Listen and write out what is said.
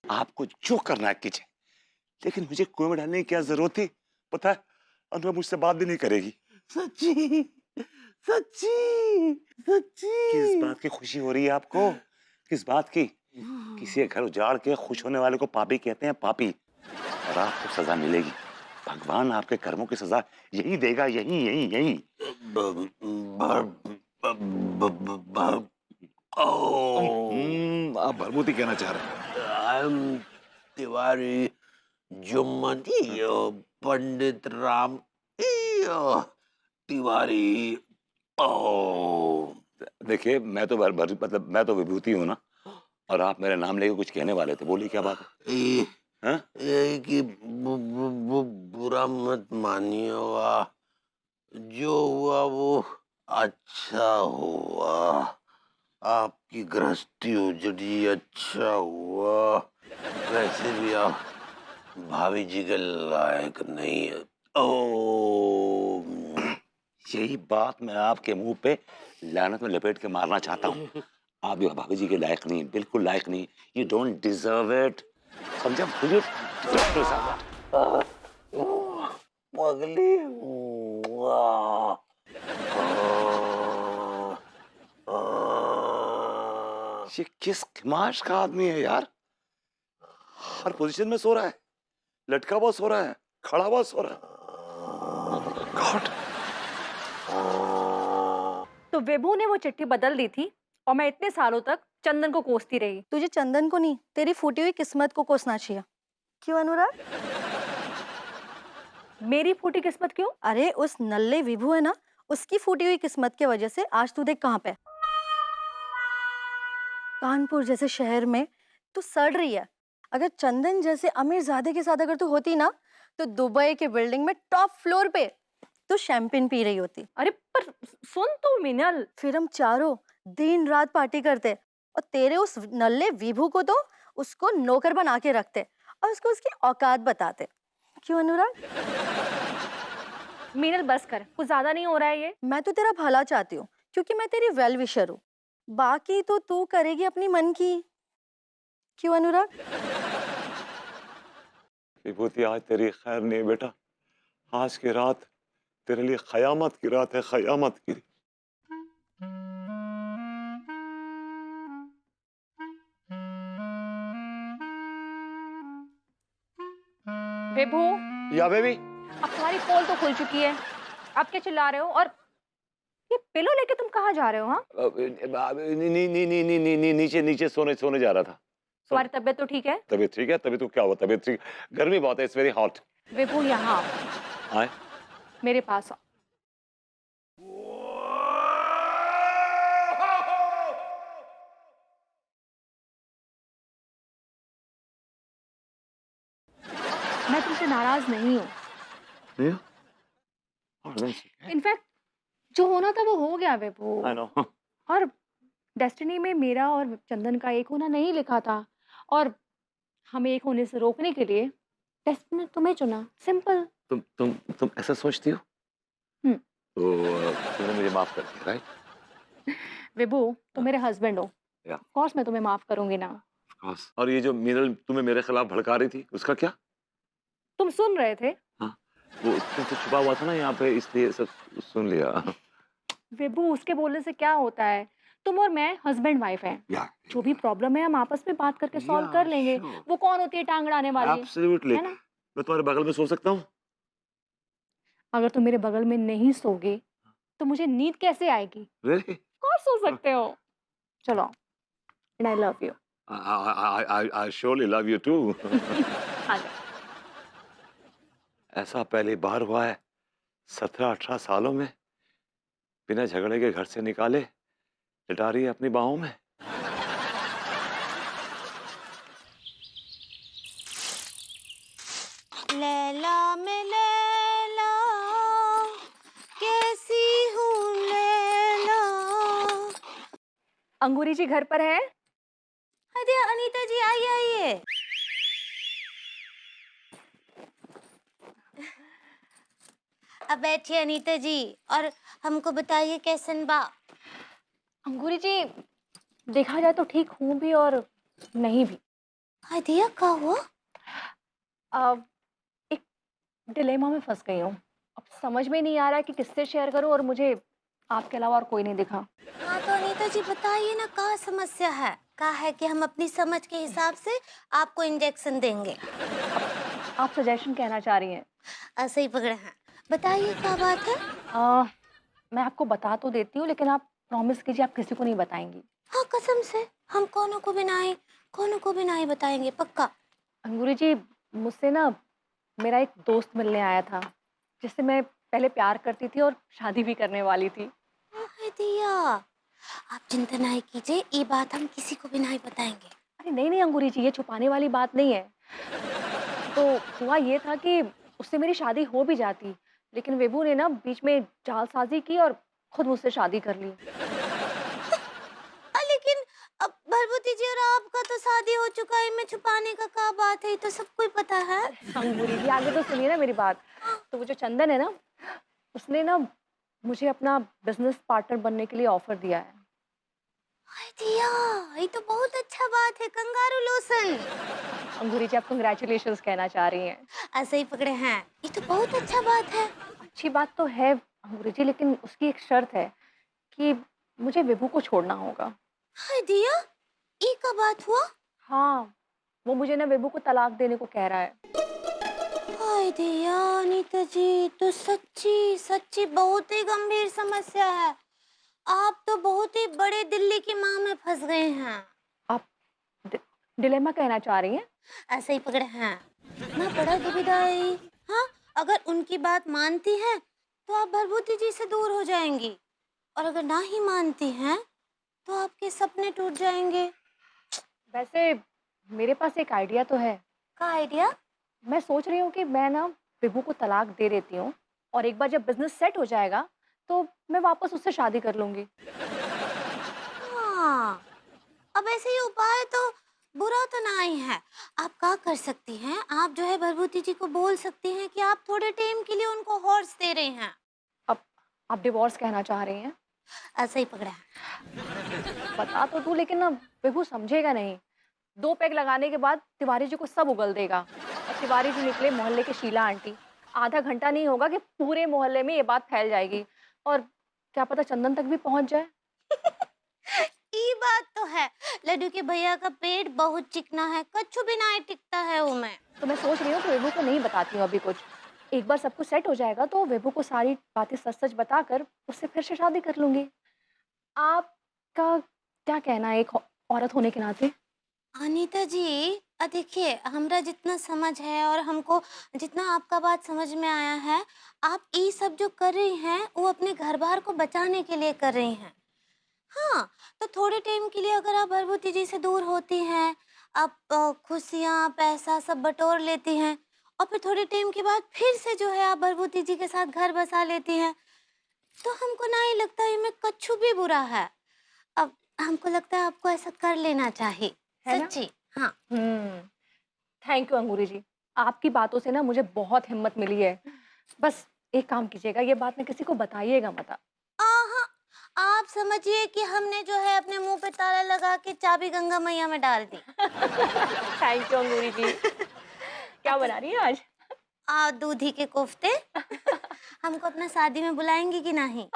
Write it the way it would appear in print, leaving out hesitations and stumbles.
आपको जो करना है कीजिए, लेकिन मुझे कुएं में डालने की क्या जरूरत थी? पता है अनुरा मुझसे बात भी नहीं करेगी। सच्ची सच्ची किस सच्ची। बात की खुशी हो रही है आपको? किस बात की? किसी घर उजाड़ के खुश होने वाले को पापी कहते हैं, पापी। और आपको सजा मिलेगी। भगवान आपके कर्मों की सजा यही देगा, यही यही यही। आप भरभूति कहना चाह रहे हैं? तिवारी जुम्मन पंडित राम तिवारी। देखिए मैं तो मतलब मैं तो विभूति हूँ ना, और आप मेरा नाम लेके कुछ कहने वाले थे, बोलिए क्या बात है? हाँ? कि बुरा मत मानिएगा, जो हुआ वो अच्छा हुआ। आपकी गृहस्थी उजड़ी, अच्छा हुआ। वैसे भी आप भाभी जी के लायक नहीं है। ओ यही बात मैं आपके मुंह पे लानत में लपेट के मारना चाहता हूँ। आप जो भाभी जी के लायक नहीं, बिल्कुल लायक नहीं। You don't deserve it. समझा? पगली। ये किस खमाश का आदमी है यार? हर पोजीशन में सो रहा है, लटका हुआ सो रहा है, खड़ा हुआ सो रहा है। गॉड। तो विभू ने वो चिट्ठी बदल दी थी और मैं इतने सालों तक चंदन को कोसती रही। तुझे चंदन को नहीं, तेरी फूटी हुई किस्मत को कोसना चाहिए। क्यों अनुराग? मेरी फूटी किस्मत क्यों? अरे उस नल्ले विभू है ना, उसकी फूटी हुई किस्मत के वजह से आज तू देख कहाँ पे। कानपुर जैसे शहर में तू सड़ रही है। अगर चंदन जैसे अमीरजादे के साथ अगर तू होती ना, तो दुबई के बिल्डिंग में टॉप फ्लोर पे तू शैंपेन पी रही होती। अरे पर सुन तो मिनल, फिर हम चारों दिन रात पार्टी करते और तेरे उस नल्ले विभू को तो उसको नौकर बना के रखते और उसको उसकी औकात बताते। क्यों अनुराग? मिनल बस कर, कुछ ज्यादा नहीं हो रहा है ये? मैं तो तेरा भला चाहती हूँ क्योंकि मैं तेरी वेल विशर हूँ। बाकी तो तू करेगी अपनी मन की। क्यों अनुराग? विभूति आज तेरी खैर नहीं बेटा। आज की रात तेरे लिए खयामत की रात है, खयामत की। विभू, या बेबी। अब तुम्हारी पोल तो खुल चुकी है, अब क्या चिल्ला रहे हो? और ये पिलो लेके तुम कहाँ जा रहे हो? हाँ, नीचे नीचे सोने सोने जा रहा था। तुम्हारी तबीयत तो ठीक है? तबीयत ठीक है? तबीयत तो क्या हुआ? तबीयत ठीक। गर्मी बहुत है, इट्स वेरी हॉट। विभू यहाँ आओ, आए? मेरे पास आओ। मैं तुमसे नाराज नहीं हूँ। नहीं? इनफैक्ट जो होना था वो हो गया विभू। I know. और डेस्टिनी में मेरा और चंदन का एक होना नहीं लिखा था, और हमें एक होने से रोकने के लिए डेस्टिनी ने तुम्हें चुना। सिंपल। तुम ऐसा सोचती हो? तो तुमने मुझे माफ कर दिया, राइट? विभू, तुम मेरे हस्बैंड हो, या ऑफ कोर्स मैं तुम्हें माफ करूंगी ना। Of course. और ये जो मीनल तुम्हें मेरे खिलाफ भड़का रही थी, उसका क्या? तुम सुन रहे थे? हाँ, वो तुमसे छुपा हुआ था ना यहाँ पे, इसलिए सब सुन लिया। विभू, उसके बोलने से क्या होता है? तुम और मैं हस्बैंड वाइफ हैं। जो भी प्रॉब्लम है हम आपस में बात करके सॉल्व कर लेंगे। वो कौन होती है टांग अड़ाने वाली? एब्सोल्युटली। है ना? मैं तुम्हारे बगल में सो सकता हूँ? अगर तुम मेरे बगल में नहीं सोगे तो मुझे नींद कैसे आएगी? Really? कौन सो सकते हो? चलो, and I love you. I surely love you too. आ जाओ। ऐसा पहली बार हुआ है 17-18 सालों में, बिना झगड़े के घर से निकाले लिटा रही है अपनी बाहों में। लैला मैं लैला कैसी हूँ लैला। अंगूरी जी घर पर है? अरे अनीता जी आइए आइए। अब बैठिए अनीता जी और हमको बताइए कैसन बा। अंगूरी जी, देखा जाए तो ठीक हूँ भी और नहीं भी। हाय दिया, क्या हुआ? अब एक डिलेमा में फंस गई हूँ। अब समझ में नहीं आ रहा है कि किससे शेयर करूँ, और मुझे आपके अलावा और कोई नहीं दिखा। हाँ तो अनीता जी बताइए ना, क्या समस्या है? क्या है कि हम अपनी समझ के हिसाब से आपको इंजेक्शन देंगे। आप सजेशन कहना चाह रही हैं? ऐसे ही पकड़े हैं, बताइए क्या बात है। अ, मैं आपको बता तो देती हूँ, लेकिन आप प्रॉमिस कीजिए आप किसी को नहीं बताएंगी। हाँ कसम से, हम कोनो को भी नहीं बताएंगे, पक्का। अंगूरी जी, मुझसे ना मेरा एक दोस्त मिलने आया था, जिससे मैं पहले प्यार करती थी और शादी भी करने वाली थी। हाय दिया, आप चिंता नहीं कीजिए, ये बात हम किसी को भी नहीं बताएंगे। अरे नहीं नहीं अंगूरी जी, ये छुपाने वाली बात नहीं है। तो हुआ ये था कि उससे मेरी शादी हो भी जाती, लेकिन विभू ने ना बीच में जालसाजी की और खुद मुझसे शादी कर ली। लेकिन अब भरभूति जी और आपका तो शादी हो चुका है, इनमें छुपाने का क्या बात है, ये तो सबको ही पता है। अंगूरी जी, आगे तो सुनिए ना मेरी बात। तो वो जो चंदन है ना, उसने ना मुझे अपना बिजनेस पार्टनर बनने के लिए ऑफर दिया है। हाय दिया, ये तो बहुत अच्छा बात है, कंगारू लोसन। अंगूरी जी, आप कंग्रेचुलेशंस कहना चाह रही हैं। ऐसे ही पकड़े हैं, ये तो बहुत अच्छा बात है। अच्छी बात तो है अंगूरी जी, लेकिन उसकी एक शर्त है कि मुझे विभू को छोड़ना होगा। हाय दिया, ये का बात हुआ? हाँ, वो मुझे ना विभू को तलाक देने को कह रहा है। हाय दिया अनीता जी, तो सच्ची सच्ची बहुत ही गंभीर समस्या है। आप तो बहुत ही बड़े दिल्ली की माँ में फंस गए हैं। आप डिलेमा कहना चाह रही हैं? ऐसे ही पकड़े हैं ना, बड़ा दुविधाई। हाँ, अगर उनकी बात मानती हैं तो आप भरभूति जी से दूर हो जाएंगी, और अगर ना ही मानती हैं तो आपके सपने टूट जाएंगे। वैसे मेरे पास एक आइडिया तो है। का आइडिया? मैं सोच रही हूँ कि मैं ना विभू को तलाक दे देती हूँ, और एक बार जब बिजनेस सेट हो जाएगा तो मैं वापस उससे शादी कर लूंगी। हाँ, अब ऐसे ही उपाय तो बुरा तो नहीं है। आप क्या कर सकती हैं, आप जो है भरभूति जी को बोल सकती हैं कि आप थोड़े टाइम के लिए उनको हॉर्स दे रहे हैं। अब आप डिवोर्स कहना चाह रही हैं? ऐसे ही पकड़ा है। बता तो दूं, लेकिन ना विभू समझेगा नहीं। 2 पैग लगाने के बाद तिवारी जी को सब उगल देगा, और तिवारी जी निकले मोहल्ले के शीला आंटी। आधा घंटा नहीं होगा कि पूरे मोहल्ले में ये बात फैल जाएगी, और क्या पता चंदन तक भी पहुंच जाए। ये बात तो है, लड्डू के भैया का पेट बहुत चिकना है, कच्छु भी नहीं टिकता है वो में। तो मैं सोच रही हूँ कि विभू को नहीं बताती हूँ अभी कुछ। एक बार सब कुछ सेट हो जाएगा तो विभू को सारी बातें सच-सच बताकर उससे फिर से शादी कर लूँगी। आपका क्या कहना है एक औरत होने के नाते? अनीता जी, देखिए हमरा जितना समझ है और हमको जितना आपका बात समझ में आया है, आप ये सब जो कर रही हैं वो अपने घर बार को बचाने के लिए कर रही हैं। हाँ, तो थोड़े टाइम के लिए अगर आप भरभूति जी से दूर होती हैं, आप खुशियाँ, पैसा सब बटोर लेती हैं, और फिर थोड़े टाइम के बाद फिर से जो है आप भरभूति जी के साथ घर बसा लेती हैं, तो हमको नहीं लगता इनमें कच्छू भी बुरा है। अब हमको लगता है आपको ऐसा कर लेना चाहिए। है ना? सच्ची, हाँ। हुँ। थैंक यू अंगूरी जी। आपकी बातों से ना मुझे बहुत हिम्मत मिली है। बस एक काम कीजिएगा, ये बात ना किसी को बताइएगा मत आप। आहा, आप समझिए कि हमने जो है अपने मुंह पे ताला लगा के चाबी गंगा मैया में डाल दी। थैंक यू अंगूरी जी। क्या बना रही हैं आज? दूधी के कोफ्ते। हमको अपना शादी में बुलाएंगी कि नहीं?